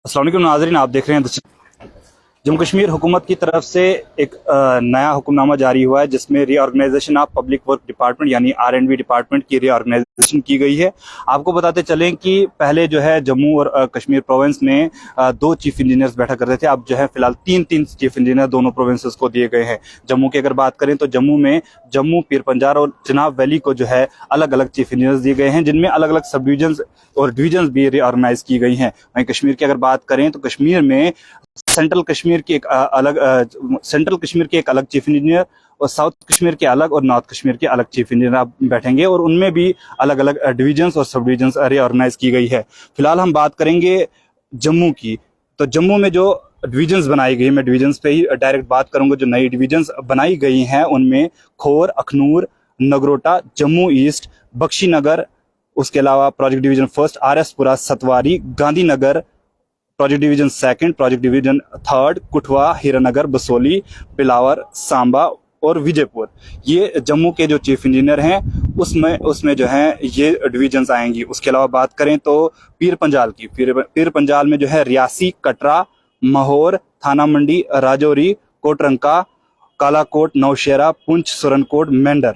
अस्सलाम वालेकुम नाज़रीन, आप देख रहे हैं जम्मू कश्मीर हुकूमत की तरफ से एक नया हुक्मनामा जारी हुआ है जिसमें reorganization of public work department यानी R&B डिपार्टमेंट की रीऑर्गेनाइजेशन की गई है। आपको बताते चलें कि पहले जो है जम्मू और कश्मीर प्रोविंस में दो चीफ इंजीनियर्स बैठा करते थे। अब जो है फिलहाल तीन चीफ इंजीनियर दोनों प्रोविंसेस को दिए गए हैं। जम्मू की अगर बात करें तो जम्मू में जम्मू, पीर पंजाल और चिनाब वैली को जो है अलग अलग चीफ इंजीनियर्स दिए गए हैं, जिनमें अलग अलग सब डिविजन और डिविजन भी रीऑर्गेनाइज की गई हैं। वहीं कश्मीर की अगर बात करें तो कश्मीर में सेंट्रल कश्मीर की एक अलग चीफ इंजीनियर और साउथ कश्मीर के अलग और नॉर्थ कश्मीर के अलग चीफ इंजीनियर बैठेंगे और उनमें भी अलग अलग डिविजन्स और सब डिविजन्स रीऑर्गेनाइज की गई है। फिलहाल हम बात करेंगे जम्मू की। तो जम्मू में जो डिविजन्स बनाई गई, मैं डिविजन्स पे ही डायरेक्ट बात करूंगा। जो नई डिविजन्स बनाई गई हैं उनमें खोर, अखनूर, नगरोटा, जम्मू ईस्ट, बख्शी नगर, उसके अलावा project division first RS Pura, Satwari, Gandhinagar, project division second, project division third, Kathua, Hiranagar, Basohli, Billawar, Samba और विजयपुर। ये जम्मू के जो चीफ इंजीनियर हैं उसमें जो है ये डिविजन्स आएंगी। उसके अलावा बात करें तो पीर पंजाल की, पीर पंजाल में जो है रियासी, कटरा, महौर, थाना मंडी, राजौरी, कोटरंका, कालाकोट, नौशेरा, पुंछ, सुरनकोट, मेंढर,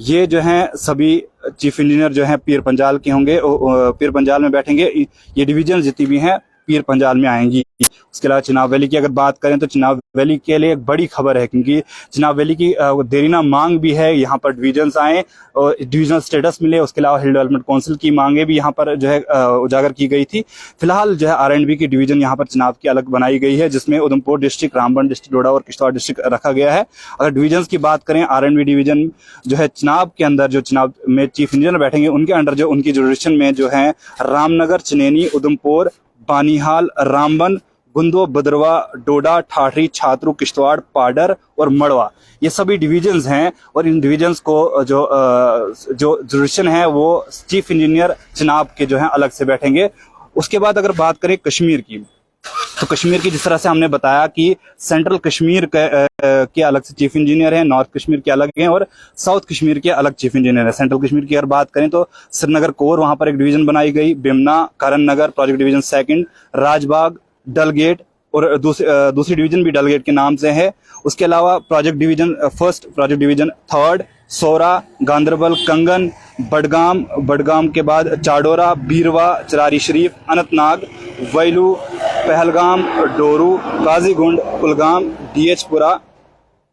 ये जो हैं सभी चीफ इंजीनियर जो हैं पीर पंजाल के होंगे, पीर पंजाल में बैठेंगे। ये डिवीजन जितनी भी हैं पीर पंजाल में आएंगी। उसके अलावा चिनाब वैली की अगर बात करें तो चिनाब वैली के लिए एक बड़ी खबर है, क्योंकि चिनाब वैली की देरीना मांग भी है यहाँ पर डिविजन्स आए और डिविजनल स्टेटस मिले। उसके अलावा हिल डेवलपमेंट काउंसिल की मांगे भी यहाँ पर जो है उजागर की गई थी। फिलहाल जो है R&B की डिवीजन यहाँ पर चिनाब की अलग बनाई गई है, जिसमें उधमपुर डिस्ट्रिक्ट, रामबन डिस्ट्रिक्ट, डोडा और किश्तवाड़ डिस्ट्रिक्ट रखा गया है। अगर डिविजन की बात करें, R&B डिवीजन जो है चिनाब के अंदर, जो चिनाब में चीफ इंजीनियर बैठेंगे उनके अंडर जो उनकी जुरिडिक्शन में जो है रामनगर, चनैनी, उधमपुर, बानीहाल, रामबन, गुंदो, बदरवा, डोडा, ठाठरी, छात्रू, किश्तवाड़, पाडर और मड़वा, ये सभी डिवीजन्स हैं। और इन डिवीजन्स को जो जुरिडिक्शन है वो चीफ इंजीनियर चिनाब के जो है अलग से बैठेंगे। उसके बाद अगर बात करें कश्मीर की, तो कश्मीर की जिस तरह से हमने बताया कि सेंट्रल कश्मीर के अलग से चीफ इंजीनियर हैं, नॉर्थ कश्मीर के अलग हैं और साउथ कश्मीर के अलग चीफ इंजीनियर हैं। सेंट्रल कश्मीर की अगर बात करें तो श्रीनगर कोर, वहां पर एक डिवीजन बनाई गई, Bemina, Karan Nagar, project division second, Rajbagh, Dalgate और दूसरी डिवीजन भी डलगेट के नाम से है। उसके अलावा project division first, project division third, Soura, Ganderbal, Kangan, Budgam के बाद चाडोरा, बीरवा, चरारी शरीफ, अनंतनाग, वैलू, पहलगाम, डोरू, काजीगुंड, कुलगाम, DH पुरा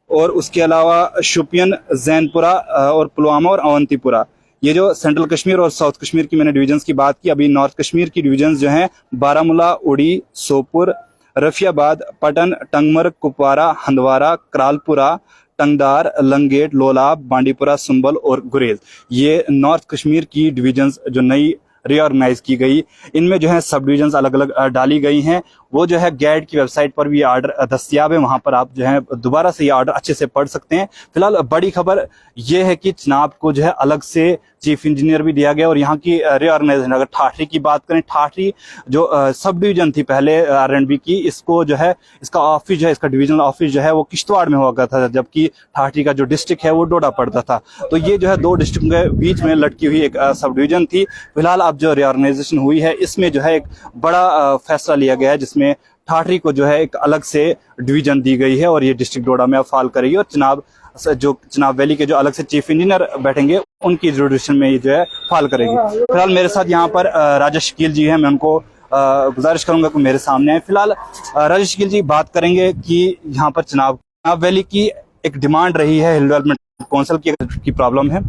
और उसके अलावा शुपियन, जैनपुरा और पुलवामा और अवंतीपुरा। ये जो सेंट्रल कश्मीर और साउथ कश्मीर की मैंने डिवीजन्स की बात की। अभी नॉर्थ कश्मीर की डिवीजन्स जो हैं बारामूला, उड़ी, सोपुर, रफियाबाद, पटन, टंगमर, कुपवारा, हंदवारा, करालपुरा, टंगदार, लंगेट, लोलाब, बांडीपुरा, संबल और गुरेज, ये नॉर्थ कश्मीर की डिवीजन्स जो नई रीऑर्गेनाइज की गई। इनमें जो है सब डिविजन्स अलग अलग डाली गई हैं। वो जो है गैड की वेबसाइट पर भी आर्डर दस्तियाब है, वहां पर आप जो है दोबारा से ये आर्डर अच्छे से पढ़ सकते हैं। फिलहाल बड़ी खबर ये है कि चिनाब को जो है अलग से चीफ इंजीनियर भी दिया गया और यहाँ की रीऑर्गेनाइजेशन, अगर ठाठरी की बात करें, ठाठरी जो सब डिवीजन थी पहले R&B की, इसको जो है इसका ऑफिस जो है, इसका डिविजनल ऑफिस जो है वो किश्तवाड़ में हुआ करता था, जबकि ठाठरी का जो डिस्ट्रिक्ट है वो डोडा पड़ता था। तो ये जो है दो डिस्ट्रिक्ट के बीच में लटकी हुई एक सब डिवीजन थी। फिलहाल अब जो रीऑर्गेनाइजेशन हुई है इसमें जो है एक बड़ा फैसला लिया गया है, जिसमें ठाठरी को जो है एक अलग से डिवीजन दी गई है और ये डिस्ट्रिक्ट डोडा में अब फाल करेगी। और चिनाब वैली के जो अलग से चीफ इंजीनियर बैठेंगे उनकी जुरिडिक्शन में ये जो है फाल करेगी। फिलहाल मेरे साथ यहाँ पर राजा शकील जी हैं, मैं उनको गुजारिश करूंगा कि मेरे सामने आए। फिलहाल राजा शकील जी, बात करेंगे कि यहाँ पर चिनाब वैली की एक डिमांड रही है, हिल डेवलपमेंट काउंसिल की प्रॉब्लम है,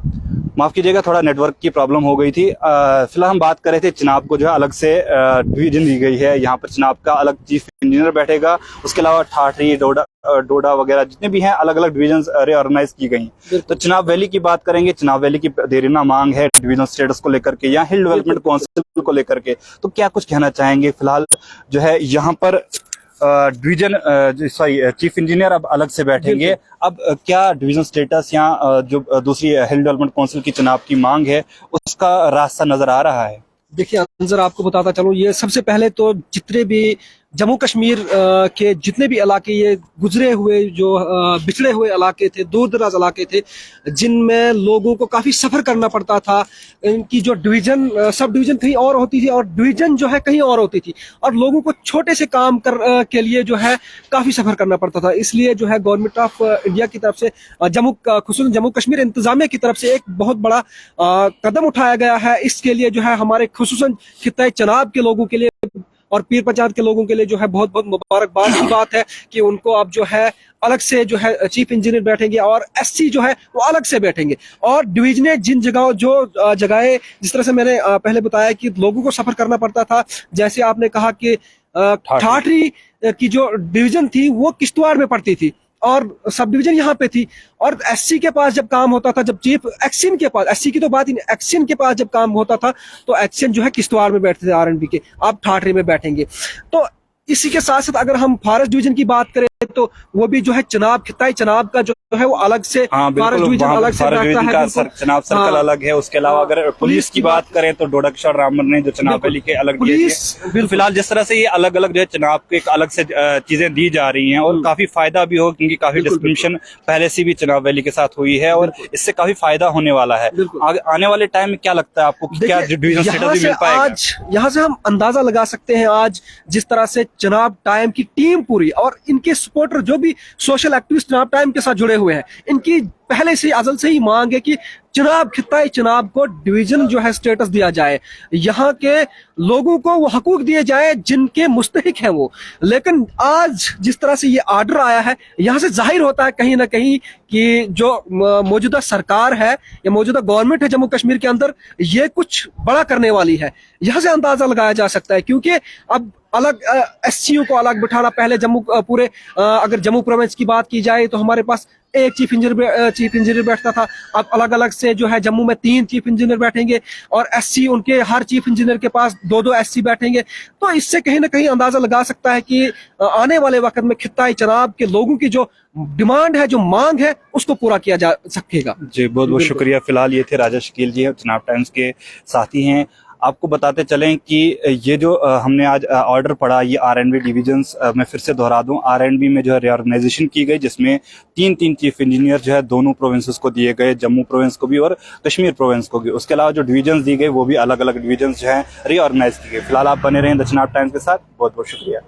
माफ कीजिएगा थोड़ा नेटवर्क की प्रॉब्लम हो गई थी। फिलहाल हम बात कर रहे थे चिनाब को जो है अलग से डिवीजन दी गई है, यहाँ पर चिनाब का अलग चीफ इंजीनियर बैठेगा। उसके अलावा ठाठरी, डोडा वगैरह जितने भी हैं अलग अलग डिवीजन रीऑर्गेनाइज की गई। तो चिनाब वैली की बात करेंगे, चिनाब वैली की देरीना मांग है डिवीजन स्टेटस को लेकर के या हिल डेवलपमेंट काउंसिल को लेकर के, तो क्या कुछ कहना चाहेंगे? फिलहाल जो है यहाँ पर चीफ इंजीनियर अब अलग से बैठेंगे। अब क्या डिवीजन स्टेटस या जो दूसरी हिल डेवलपमेंट काउंसिल की चुनाव की मांग है उसका रास्ता नजर आ रहा है? देखिए अंजर, आपको बताता चलो, ये सबसे पहले तो जितने भी जम्मू कश्मीर के जितने भी इलाके, ये गुजरे हुए जो बिछड़े हुए इलाके थे, दूर दराज इलाके थे, जिनमें लोगों को काफ़ी सफ़र करना पड़ता था। इनकी जो डिवीज़न, सब डिवीज़न कहीं और होती थी और डिवीज़न जो है कहीं और होती थी, और लोगों को छोटे से काम के लिए जो है काफ़ी सफ़र करना पड़ता था। इसलिए जो है गवर्नमेंट ऑफ इंडिया की तरफ से खुसूसन जम्मू कश्मीर इंतज़ामिया की तरफ से एक बहुत बड़ा कदम उठाया गया है। इसके लिए जो है हमारे खुसूसन खित्ते चनाब के लोगों के लिए और पीर पंचायत के लोगों के लिए जो है बहुत बहुत मुबारकबाद की बात है कि उनको अब जो है अलग से जो है चीफ इंजीनियर बैठेंगे और एससी जो है वो अलग से बैठेंगे। और डिवीजनें जिन जगहों, जो जगहें, जिस तरह से मैंने पहले बताया कि लोगों को सफर करना पड़ता था, जैसे आपने कहा कि ठाठरी की जो डिवीजन थी वो किश्तवाड़ में पड़ती थी और सब डिवीजन यहाँ पे थी, और एससी के पास जब काम होता था, जब चीफ एक्सिन के पास, एससी की तो बात ही नहीं, एक्सिन के पास जब काम होता था तो एक्सिन जो है किश्तवाड़ में बैठते थे आरएनबी के, आप ठाठरी में बैठेंगे। तो इसी के साथ साथ अगर हम फॉरेस्ट डिवीजन की बात करें तो वो भी जो है चनाब, खिताई चनाब का जो है वो अलग से, फॉरेस्ट डिवीजन अलग से बैठता है, चनाब सर्कल अलग है। उसके अलावा अगर पुलिस की बात करें तो डोडा रामर ने जो चनाब वैली के अलग दिए थे। फिलहाल जिस तरह से ये अलग अलग जो है चनाब के अलग से चीजें दी जा रही हैं और काफी फायदा भी हो, क्योंकि काफी डिस्क्रिमिनेशन पहले से भी चनाब वैली के साथ हुई है और इससे काफी फायदा होने वाला है। आने वाले टाइम में क्या लगता है आपको, क्या डिवीजन स्टेटस मिल पाएगा? आज यहाँ से हम अंदाजा लगा सकते हैं, आज जिस तरह से चनाब टाइम की टीम पूरी और इनके सपोर्टर जो भी सोशल एक्टिविस्ट चनाब टाइम के साथ जुड़े हुए हैं, इनकी पहले से अजल से ही मांग है कि चनाब, खित्ताई चनाब को डिवीजन जो है स्टेटस दिया जाए, यहाँ के लोगों को वो हकूक दिए जाए जिनके मुस्तहिक हैं वो। लेकिन आज जिस तरह से ये आर्डर आया है, यहाँ से जाहिर होता है कहीं ना कहीं कि जो मौजूदा सरकार है या मौजूदा गवर्नमेंट है जम्मू कश्मीर के अंदर, ये कुछ बड़ा करने वाली है। यहाँ से अंदाजा लगाया जा सकता है, क्योंकि अब अलग एससीयू को अलग बिठाना, पहले जम्मू पूरे अगर जम्मू प्रोविंस की बात की जाए तो हमारे पास एक चीफ इंजीनियर बैठता था, अब अलग अलग से जो है जम्मू में 3 चीफ इंजीनियर बैठेंगे और एससी, उनके हर चीफ इंजीनियर के पास 2-2 एससी बैठेंगे। तो इससे कहीं ना कहीं अंदाजा लगा सकता है कि आने वाले वक्त में खित्ताई चनाब के लोगों की जो डिमांड है, जो मांग है, उसको पूरा किया जा सकेगा। जी, बहुत बहुत शुक्रिया। फिलहाल ये थे राजा शकील जी, चनाब टाइम्स के साथी हैं। आपको बताते चलें कि ये जो हमने आज ऑर्डर पड़ा, ये आरएनबी डिविजन्स, मैं फिर से दोहरा दूं, आरएनबी में जो है रीऑर्गेनाइजेशन की गई, जिसमें 3-3 चीफ इंजीनियर जो है दोनों प्रोविंसेस को दिए गए, जम्मू प्रोविंस को भी और कश्मीर प्रोविंस को भी। उसके अलावा जो डिविजन्स दी गई वो भी अलग अलग डिविजन्स जो है रीऑर्गेनाइज की गई। फिलहाल आप बने रहें द चनाब टाइम्स के साथ। बहुत बहुत शुक्रिया।